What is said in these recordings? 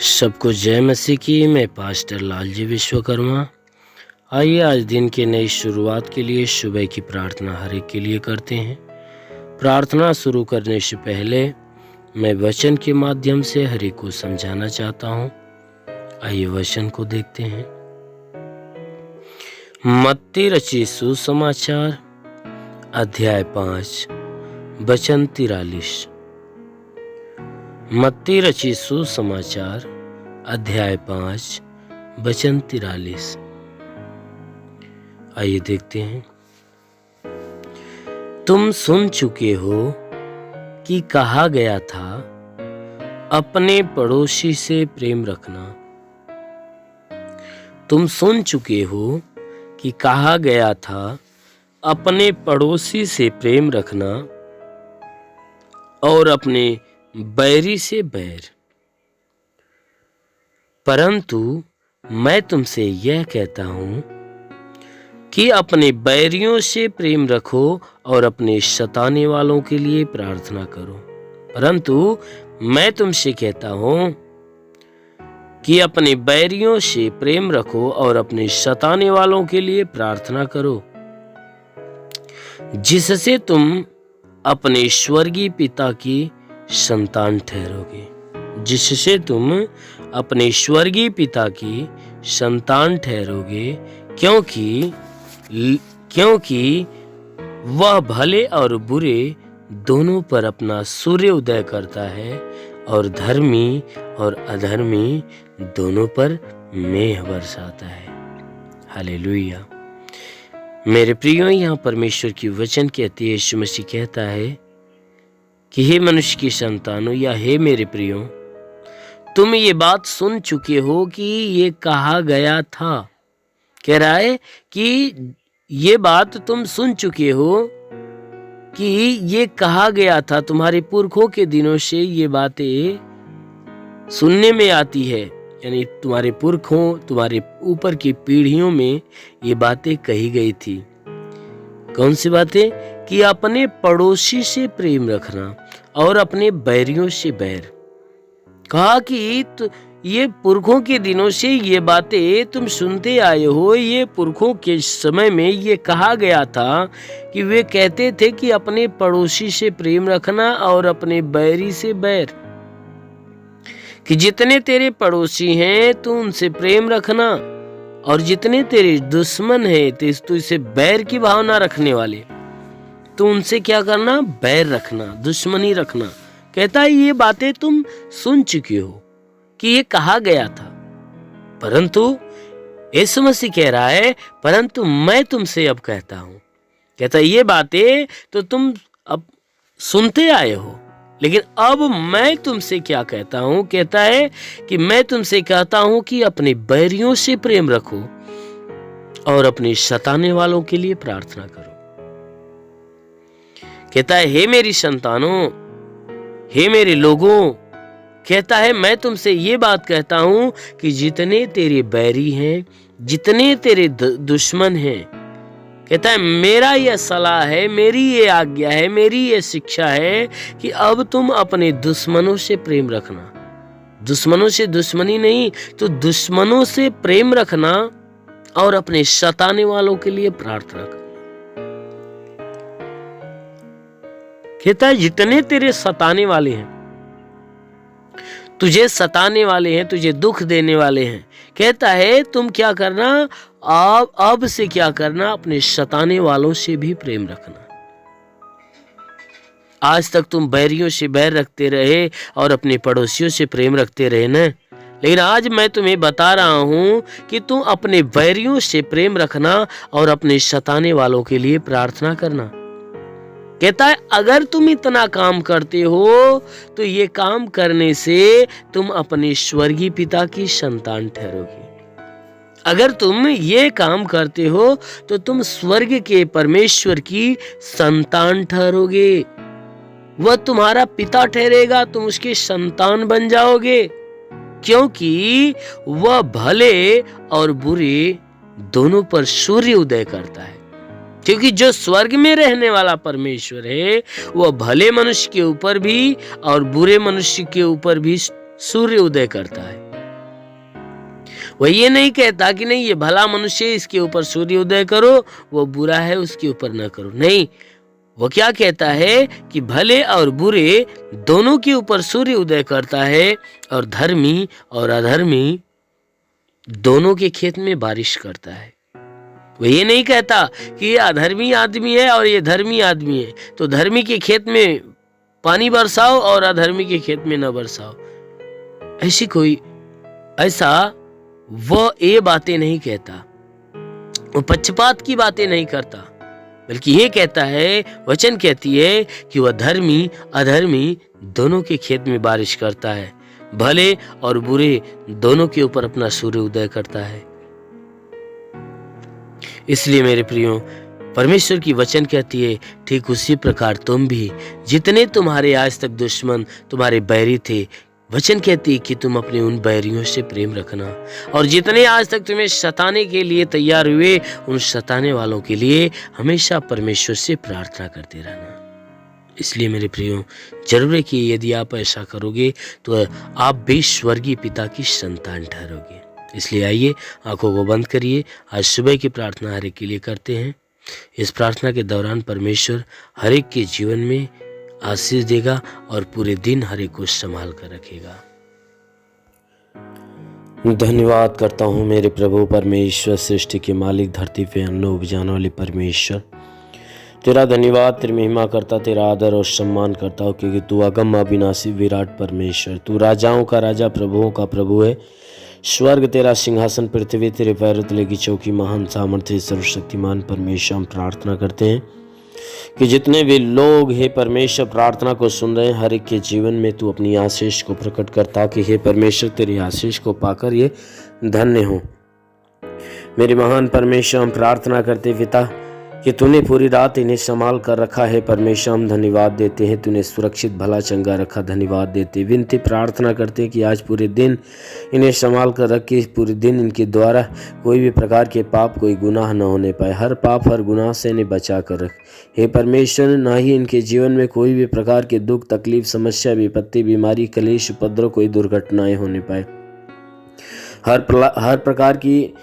सबको जय मसीह की। मैं पास्टर लालजी विश्वकर्मा। आइए आज दिन के नई शुरुआत के लिए सुबह की प्रार्थना हर एक के लिए करते हैं। प्रार्थना शुरू करने से पहले मैं वचन के माध्यम से हर एक को समझाना चाहता हूँ। आइए वचन को देखते हैं। मत्ती रचित सुसमाचार अध्याय 5 वचन 43। मत्ती रचित सुसमाचार अध्याय 5 वचन 43। आइए देखते हैं। तुम सुन चुके हो कि कहा गया था, अपने पड़ोसी से प्रेम रखना। तुम सुन चुके हो कि कहा गया था, अपने पड़ोसी से प्रेम रखना और अपने बैरी से बैर। परंतु मैं तुमसे यह कहता हूं कि अपने बैरियों से प्रेम रखो और अपने सताने वालों के लिए प्रार्थना करो। परंतु मैं तुमसे कहता हूं कि अपने बैरियों से प्रेम रखो और अपने सताने वालों के लिए प्रार्थना करो, जिससे तुम अपने स्वर्गीय पिता की संतान ठहरोगे। जिससे तुम अपने स्वर्गीय पिता की संतान ठहरोगे, क्योंकि वह भले और बुरे दोनों पर अपना सूर्य उदय करता है और धर्मी और अधर्मी दोनों पर मेघ बरसाता है। हालेलुया। मेरे प्रियो, यहाँ परमेश्वर की वचन कहती है, यीशु मसीह कहता है कि हे मनुष्य की संतानों, या हे मेरे प्रियो, तुम ये बात सुन चुके हो कि ये कहा गया था। कह रहा है कि ये बात तुम सुन चुके हो कि ये कहा गया था। तुम्हारे पुरखों के दिनों से ये बातें सुनने में आती है, यानी तुम्हारे पुरखों, तुम्हारे ऊपर की पीढ़ियों में ये बातें कही गई थी। कौन सी बातें? कि अपने पड़ोसी से प्रेम रखना और अपने बैरियों से बैर। कहा कि ये पुरखों के दिनों से ये बातें तुम सुनते आए हो। ये पुरखों के समय में ये कहा गया था कि वे कहते थे कि अपने पड़ोसी से प्रेम रखना और अपने बैरी से बैर। कि जितने तेरे पड़ोसी हैं तू उनसे प्रेम रखना, और जितने तेरे दुश्मन हैं तू इसे बैर की भावना रखने वाले, तो उनसे क्या करना? बैर रखना, दुश्मनी रखना। कहता है ये बातें तुम सुन चुके हो कि ये कहा गया था, परंतु यीशु मसीह कह रहा है, परंतु मैं तुमसे अब कहता हूं। कहता है ये बातें तो तुम अब सुनते आए हो, लेकिन अब मैं तुमसे क्या कहता हूं? कहता है कि मैं तुमसे कहता हूं कि अपने बैरियों से प्रेम रखो और अपने सताने वालों के लिए प्रार्थना करो। कहता है हे मेरी संतानों, हे मेरे लोगों, कहता है मैं तुमसे ये बात कहता हूं कि जितने तेरे बैरी हैं, जितने तेरे दुश्मन हैं, कहता है मेरा यह सलाह है, मेरी ये आज्ञा है, मेरी ये शिक्षा है कि अब तुम अपने दुश्मनों से प्रेम रखना। दुश्मनों से दुश्मनी नहीं, तो दुश्मनों से प्रेम रखना और अपने सताने वालों के लिए प्रार्थना करना। कहता है जितने तेरे सताने वाले हैं, तुझे सताने वाले हैं, तुझे दुख देने वाले हैं, कहता है तुम क्या करना? अब से क्या करना? अपने सताने वालों से भी प्रेम रखना। आज तक तुम बैरियों से बैर रखते रहे और अपने पड़ोसियों से प्रेम रखते रहे ना, लेकिन आज मैं तुम्हें बता रहा हूं कि तुम अपने बैरियों से प्रेम रखना और अपने सताने वालों के लिए प्रार्थना करना। कहता है अगर तुम इतना काम करते हो तो ये काम करने से तुम अपने स्वर्गीय पिता की संतान ठहरोगे। अगर तुम ये काम करते हो तो तुम स्वर्ग के परमेश्वर की संतान ठहरोगे। वह तुम्हारा पिता ठहरेगा, तुम उसके संतान बन जाओगे, क्योंकि वह भले और बुरे दोनों पर सूर्य उदय करता है। क्योंकि जो स्वर्ग में रहने वाला परमेश्वर है वह भले मनुष्य के ऊपर भी और बुरे मनुष्य के ऊपर भी सूर्य उदय करता है। वह ये नहीं कहता कि नहीं ये भला मनुष्य इसके ऊपर सूर्य उदय करो, वो बुरा है उसके ऊपर न करो। नहीं, वो क्या कहता है कि भले और बुरे दोनों के ऊपर सूर्य उदय करता है, और धर्मी और अधर्मी दोनों के खेत में बारिश करता है। वो ये नहीं कहता कि ये अधर्मी आदमी है और ये धर्मी आदमी है, तो धर्मी के खेत में पानी बरसाओ और अधर्मी के खेत में न बरसाओ। ऐसा वो ये बातें नहीं कहता, वो पक्षपात की बातें नहीं करता, बल्कि ये कहता है, वचन कहती है कि वह धर्मी अधर्मी दोनों के खेत में बारिश करता है, भले और बुरे दोनों के ऊपर अपना सूर्य उदय करता है। इसलिए मेरे प्रियो, परमेश्वर की वचन कहती है ठीक उसी प्रकार तुम भी, जितने तुम्हारे आज तक दुश्मन तुम्हारे बैरी थे, वचन कहती है कि तुम अपने उन बैरियों से प्रेम रखना, और जितने आज तक तुम्हें सताने के लिए तैयार हुए, उन सताने वालों के लिए हमेशा परमेश्वर से प्रार्थना करते रहना। इसलिए मेरे प्रियो, जरूर है कि यदि आप ऐसा करोगे तो आप भी स्वर्गीय पिता की संतान ठहरोगे। इसलिए आइए, आंखों को बंद करिए, आज सुबह की प्रार्थना हर एक के लिए करते हैं। इस प्रार्थना के दौरान परमेश्वर हर एक के जीवन में आशीष देगा और पूरे दिन हर एक को संभाल कर रखेगा। धन्यवाद करता हूँ मेरे प्रभु परमेश्वर, सृष्टि के मालिक, धरती पे अन्न उपजाने वाले परमेश्वर। तेरा धन्यवाद, तेरी महिमा करता, तेरा आदर और सम्मान करता हूँ, क्योंकि तू अगम अविनाशी विराट परमेश्वर, तू राजाओं का राजा, प्रभुओं का प्रभु है। स्वर्ग तेरा सिंहासन, पृथ्वी तेरे पैरों तले की चौकी, महान सामर्थ्य सर्वशक्तिमान परमेश्वर। हम प्रार्थना करते हैं कि जितने भी लोग हे परमेश्वर प्रार्थना को सुन रहे हैं, हर एक के जीवन में तू अपनी आशीष को प्रकट करता, कि हे परमेश्वर तेरी आशीष को पाकर ये धन्य हो। मेरे महान परमेश्वर, हम प्रार्थना करते पिता कि तूने पूरी रात इन्हें संभाल कर रखा है परमेश्वर, हम धन्यवाद देते हैं। तूने सुरक्षित भला चंगा रखा, धन्यवाद देते। विनती प्रार्थना करते हैं कि आज पूरे दिन इन्हें संभाल कर रखे, पूरे दिन इनके द्वारा कोई भी प्रकार के पाप, कोई गुनाह न होने पाए। हर पाप हर गुनाह से इन्हें बचा कर रख हे परमेश्वर। ना ही इनके जीवन में कोई भी प्रकार के दुख, तकलीफ, समस्या, विपत्ति, बीमारी, कलेश, उपद्रव, कोई दुर्घटनाएं होने पाए। हर प्रकार की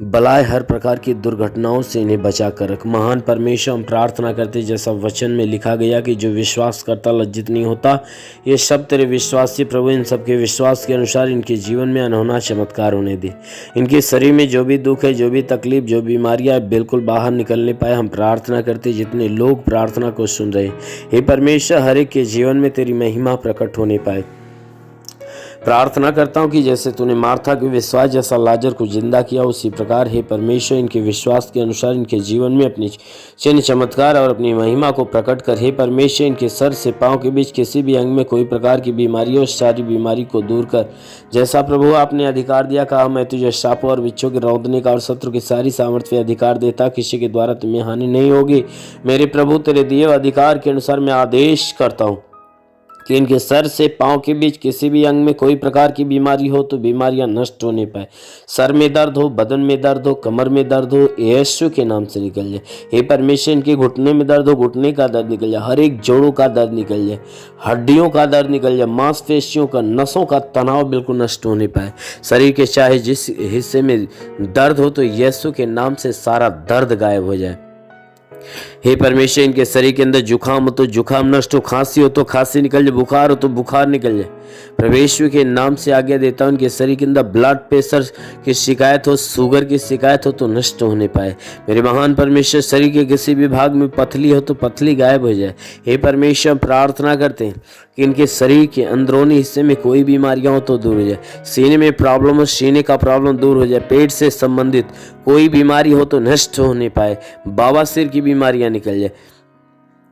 बलाय, हर प्रकार की दुर्घटनाओं से इन्हें बचा कर रख। महान परमेश्वर, हम प्रार्थना करते जैसा वचन में लिखा गया कि जो विश्वास करता लज्जित नहीं होता। ये सब तेरे विश्वास से प्रभु, इन सबके विश्वास के अनुसार इनके जीवन में अनहोना चमत्कार होने दे। इनके शरीर में जो भी दुख है, जो भी तकलीफ, जो बीमारियां बिल्कुल बाहर निकलने पाए। हम प्रार्थना करते जितने लोग प्रार्थना को सुन रहे, हे परमेश्वर हर एक के जीवन में तेरी महिमा प्रकट होने पाए। प्रार्थना करता हूँ कि जैसे तूने मार्था के विश्वास जैसा लाजर को जिंदा किया, उसी प्रकार हे परमेश्वर इनके विश्वास के अनुसार इनके जीवन में अपनी चिन्ह, चमत्कार और अपनी महिमा को प्रकट कर। हे परमेश्वर इनके सर से पांव के बीच किसी भी अंग में कोई प्रकार की बीमारी हो, सारी बीमारी को दूर कर। जैसा प्रभु आपने अधिकार दिया, कहा मैं तुझे सांपों और बिच्छों के रौंदने का और शत्रु की सारी सामर्थ्य अधिकार देता, किसी के द्वारा तुम्हें हानि नहीं होगी। मेरे प्रभु तेरे दिए अधिकार के अनुसार मैं आदेश करता हूँ कि इनके सर से पांव के बीच किसी भी अंग में कोई प्रकार की बीमारी हो तो बीमारियां नष्ट होने पाए। सर में दर्द हो, बदन में दर्द हो, कमर में दर्द हो, यीशु के नाम से निकल जाए। हे परमेश्वर इनके घुटने में दर्द हो, घुटने का दर्द निकल जाए। हर एक जोड़ों का दर्द निकल जाए, हड्डियों का दर्द निकल जाए, मांसपेशियों का, नसों का तनाव बिल्कुल नष्ट होने पाए। शरीर के चाहे जिस हिस्से में दर्द हो तो यीशु के नाम से सारा दर्द गायब हो जाए। हे परमेश्वर इनके शरीर के अंदर जुखाम हो तो जुखाम नष्ट हो, खांसी हो तो खांसी निकल जाए, बुखार हो तो बुखार निकल जाए। परमेश्वर के नाम से आज्ञा देता हूं इनके शरीर के अंदर ब्लड प्रेशर की शिकायत हो, शुगर की शिकायत हो तो नष्ट होने पाए। मेरे महान परमेश्वर शरीर के किसी भी भाग में पथली हो तो पथली गायब हो जाए। हे परमेश्वर प्रार्थना करते हैं कि इनके शरीर के अंदरूनी हिस्से में कोई बीमारियां हो तो दूर हो जाए। सीने में प्रॉब्लम हो, सीने का प्रॉब्लम दूर हो जाए। पेट से संबंधित कोई बीमारी हो तो नष्ट होने पाए। बवासीर की बीमारियां निकल जाए।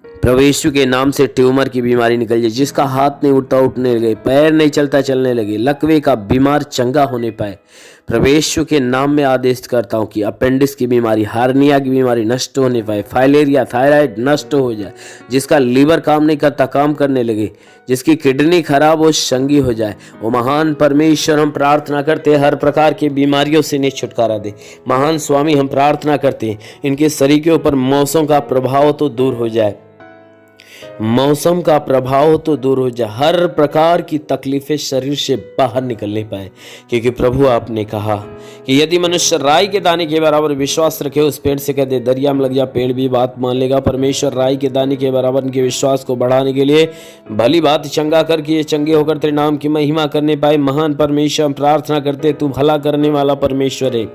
प्रभु यीशु के नाम से ट्यूमर की बीमारी निकल जाए। जिसका हाथ नहीं उठता उठने लगे, पैर नहीं चलता चलने लगे, लकवे का बीमार चंगा होने पाए। प्रभु यीशु के नाम में आदेश करता हूँ कि अपेंडिक्स की बीमारी, हार्निया की बीमारी नष्ट होने पाए। फाइलेरिया, थायराइड नष्ट हो जाए। जिसका लीवर काम नहीं करता काम करने लगे, जिसकी किडनी खराब हो संगी हो जाए। वो महान परमेश्वर हम प्रार्थना करते हैं हर प्रकार की बीमारियों से इन्हें छुटकारा दे। महान स्वामी हम प्रार्थना करते हैं इनके शरीर के ऊपर मौसम का प्रभाव तो दूर हो जाए। मौसम का प्रभाव तो दूर हो जाए, हर प्रकार की तकलीफें शरीर से बाहर निकलने पाए, क्योंकि प्रभु आपने कहा कि यदि मनुष्य राई के दाने के बराबर विश्वास रखे, उस पेड़ से कह दे दरिया में लग जा, पेड़ भी बात मान लेगा। परमेश्वर राई के दाने के बराबर इनके विश्वास को बढ़ाने के लिए भली बात चंगा कर कि ये चंगे होकर तेरे नाम की महिमा करने पाए। महान परमेश्वर, हम प्रार्थना करते तू भला करने वाला परमेश्वर है।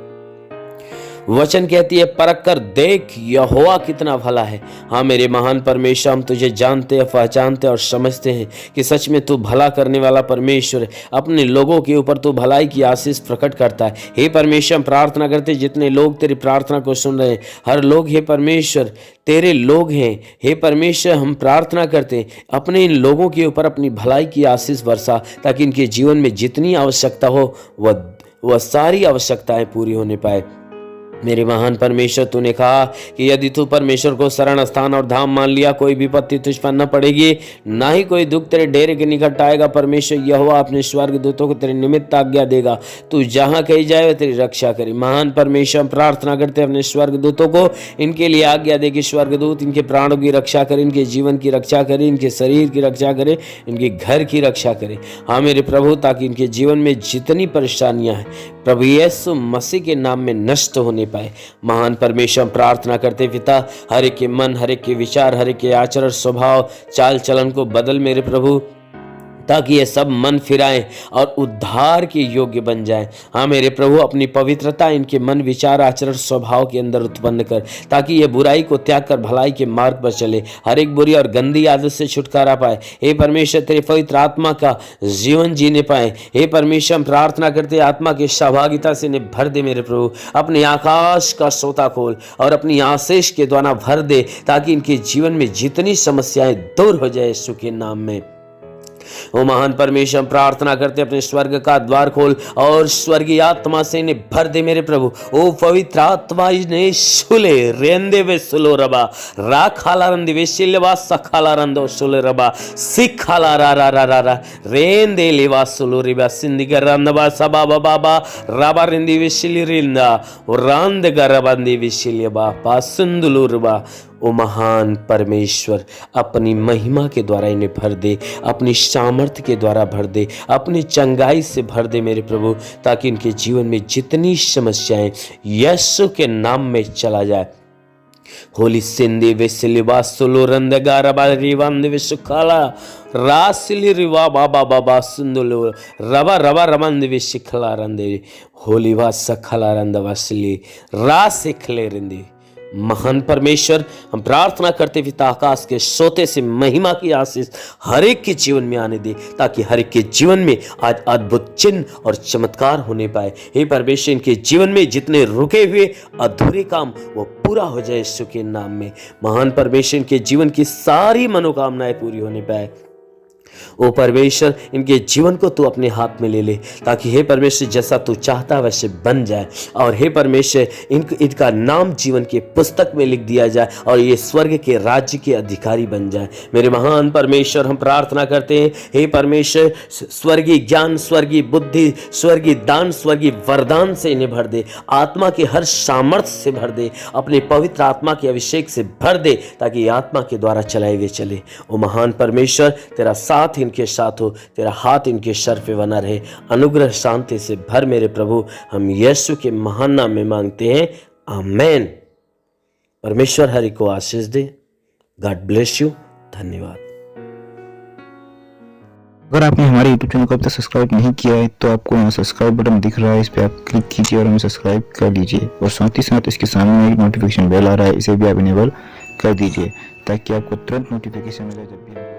वचन कहती है परख कर देख यहोवा कितना भला है। हाँ मेरे महान परमेश्वर, हम तुझे जानते हैं, पहचानते और समझते हैं कि सच में तू भला करने वाला परमेश्वर है। अपने लोगों के ऊपर तू भलाई की आशीष प्रकट करता है। हे परमेश्वर, हम प्रार्थना करते जितने लोग तेरी प्रार्थना को सुन रहे हैं, हर लोग हे परमेश्वर तेरे लोग हैं। हे परमेश्वर, हम प्रार्थना करते अपने इन लोगों के ऊपर अपनी भलाई की आशीष बरसा, ताकि इनके जीवन में जितनी आवश्यकता हो वह सारी आवश्यकताएं पूरी होने पाए। मेरे महान परमेश्वर, तूने कहा कि यदि तू परमेश्वर को शरण स्थान और धाम मान लिया, कोई विपत्ति तुझ पर न पड़ेगी, ना ही कोई दुख तेरे डेरे के निकट आएगा। परमेश्वर यहोवा अपने स्वर्ग दूतों को तेरे निमित्त आज्ञा देगा, तू जहाँ कहीं जाए वह तेरी रक्षा करे। महान परमेश्वर, हम प्रार्थना करते अपने स्वर्ग दूतों को इनके लिए आज्ञा दे कि स्वर्ग दूत इनके प्राणों की रक्षा करे, इनके जीवन की रक्षा करे, इनके शरीर की रक्षा करे, इनके घर की रक्षा करे। हाँ मेरे प्रभु, ताकि इनके जीवन में जितनी परेशानियां हैं प्रभु यीशु मसीह के नाम में नष्ट होने पाए। महान परमेश्वर, प्रार्थना करते पिता, हर एक के मन, हर एक के विचार, हर एक के आचरण, स्वभाव, चाल चलन को बदल मेरे प्रभु, ताकि ये सब मन फिराएं और उद्धार के योग्य बन जाएं। हाँ मेरे प्रभु, अपनी पवित्रता इनके मन, विचार, आचरण, स्वभाव के अंदर उत्पन्न कर, ताकि ये बुराई को त्याग कर भलाई के मार्ग पर चले, हर एक बुरी और गंदी आदत से छुटकारा पाए। हे परमेश्वर, तेरे पवित्र आत्मा का जीवन जीने पाए। हे परमेश्वर, हम प्रार्थना करते आत्मा की सहभागिता से इन्हें भर दे मेरे प्रभु, अपने आकाश का सोता खोल और अपनी आशीष के द्वारा भर दे, ताकि इनके जीवन में जितनी समस्याएं दूर हो जाए यीशु के नाम में। ओ महान परमेश्वर, हम प्रार्थना करते अपने स्वर्ग का द्वार खोल और स्वर्गीय आत्मा से इन्हें भर दे मेरे प्रभु। ओ पवित्र आत्मा, इन्हें सुले रेंदे वे सुलो रबा रा खाला रंदे वे शिलवा सखाला रंदो सुले रबा सिखाला रा रा रा रा रा रेंदे लेवा सुलो रिबा सिंधी रंदबा सबा बाबा रबा रेंदी वे शिली रिंदा रांद गरबंदी वे शिलबा पासुंदुलु रबा। ओ महान परमेश्वर, अपनी महिमा के द्वारा इन्हें भर दे, अपनी सामर्थ्य के द्वारा भर दे, अपनी चंगाई से भर दे मेरे प्रभु, ताकि इनके जीवन में जितनी समस्याएं यीशु के नाम में चला जाए। होली सिंधी विसिलिवा सुलो रंदगा रबा रिवंद विसुखाला रासिली रिवा बाबा बाबा सुंदुलो रबा रबा रमंद विशिखला रंदे होलीवा सखला रंद वसिली रासिखले रंदे। महान परमेश्वर, हम प्रार्थना करते पिता, आकाश के सोते से महिमा की आशीष हर एक के जीवन में आने दे, ताकि हर एक के जीवन में आज अद्भुत चिन्ह और चमत्कार होने पाए। हे परमेश्वर, इनके जीवन में जितने रुके हुए अधूरे काम वो पूरा हो जाए यीशु के नाम में। महान परमेश्वर, इनके जीवन की सारी मनोकामनाएं पूरी होने पाए। ओ परमेश्वर, इनके जीवन को तू अपने हाथ में ले ले, ताकि हे परमेश्वर जैसा तू चाहता वैसे बन जाए, और हे परमेश्वर इनका नाम जीवन के पुस्तक में लिख दिया जाए और ये स्वर्ग के राज्य के अधिकारी बन जाए। मेरे महान परमेश्वर, हम प्रार्थना करते हैं हे परमेश्वर, स्वर्गीय ज्ञान, स्वर्गीय बुद्धि, स्वर्गीय दान, स्वर्गीय वरदान से इन्हें भर दे, आत्मा के हर सामर्थ्य से भर दे, अपने पवित्र आत्मा के अभिषेक से भर दे, ताकि आत्मा के द्वारा चलाए हुए चले। ओ महान परमेश्वर, तेरा साथ इनके साथ हो, तेरा हाथ इनके सर पे बना रहे, अनुग्रह शांति से भर मेरे प्रभु, हम यीशु के महान नाम में मांगते हैं, आमेन। परमेश्वर हरि को आशीष दे। God bless you. धन्यवाद। अगर आपने हमारे YouTube चैनल को अब तक सब्सक्राइब नहीं किया है तो आपको यहाँ सब्सक्राइब बटन दिख रहा है, इस पर आप क्लिक कीजिए और हमें सब्सक्राइब कर लीजिए, और साथ ही साथ इसके सामने एक नोटिफिकेशन बेल आ रहा है, इसे भी आप इनेबल कर दीजिए, ताकि आपको तुरंत नोटिफिकेशन मिले जब भी